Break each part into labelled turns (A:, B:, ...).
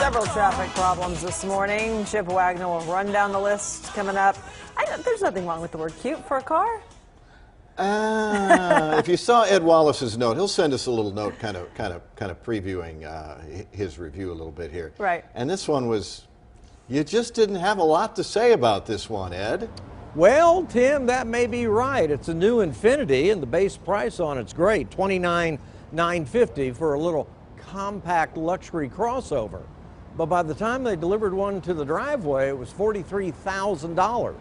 A: several traffic problems this morning. Chip Wagner will run down the list coming up. There's nothing wrong with the word cute for a car.
B: If you saw Ed Wallace's note, he'll send us a little note kind of previewing his review a little bit here.
A: Right.
B: And this one was, you just didn't have a lot to say about this one, Ed.
C: Well, Tim, that may be right. It's a new Infiniti, and the base price on it's great, $29,950 for a little compact luxury crossover. But by the time they delivered one to the driveway, it was $43,000.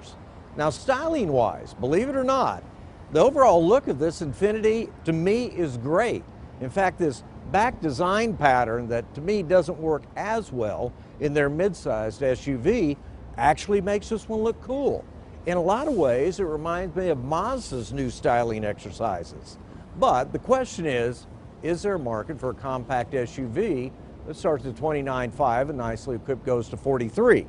C: Now, styling-wise, believe it or not, the overall look of this Infiniti, to me, is great. In fact, this back design pattern that, to me, doesn't work as well in their mid-sized SUV actually makes this one look cool. In a lot of ways, it reminds me of Mazda's new styling exercises. But the question is there a market for a compact SUV that starts at $29,500 and nicely equipped goes to $43,000?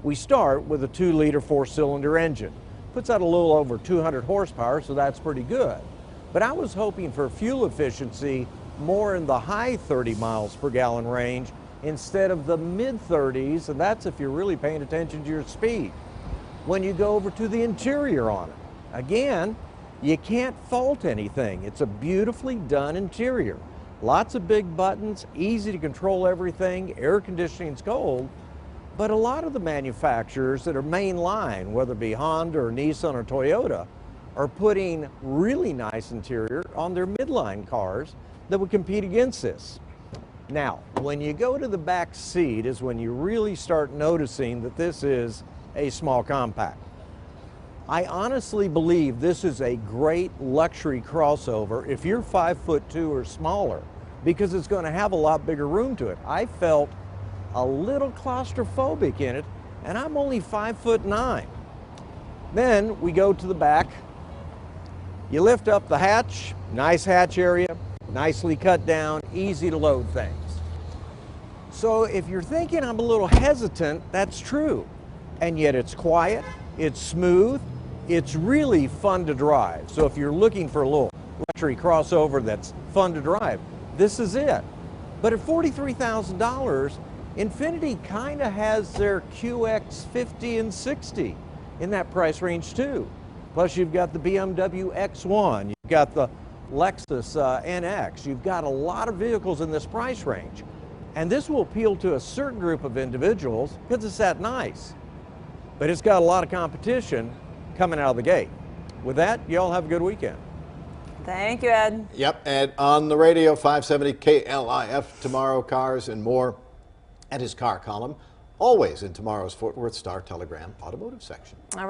C: We start with a 2-liter 4-cylinder engine. Puts out a little over 200 horsepower, so that's pretty good. But I was hoping for fuel efficiency more in the high 30 miles per gallon range instead of the mid-30s, and that's if you're really paying attention to your speed. When you go over to the interior on it, again, you can't fault anything. It's a beautifully done interior. Lots of big buttons, easy to control everything, air conditioning's cold. But a lot of the manufacturers that are mainline, whether it be Honda or Nissan or Toyota, are putting really nice interior on their midline cars that would compete against this. Now, when you go to the back seat is when you really start noticing that this is a small compact. I honestly believe this is a great luxury crossover if you're 5'2" or smaller, because it's going to have a lot bigger room to it. I felt a little claustrophobic in it, and I'm only 5'9". Then we go to the back. You lift up the hatch, nice hatch area, nicely cut down, easy to load things. So if you're thinking I'm a little hesitant, that's true. And yet it's quiet, it's smooth, it's really fun to drive. So if you're looking for a little luxury crossover that's fun to drive, this is it. But at $43,000, Infiniti kind of has their QX50 and 60 in that price range too. Plus you've got the BMW X1, you've got the Lexus NX, you've got a lot of vehicles in this price range. And this will appeal to a certain group of individuals because it's that nice. But it's got a lot of competition coming out of the gate. With that, y'all have a good weekend.
A: Thank you, Ed.
B: Yep, Ed on the radio, 570 KLIF, tomorrow, cars and more. At his car column, always in tomorrow's Fort Worth Star Telegram automotive section.
A: All right.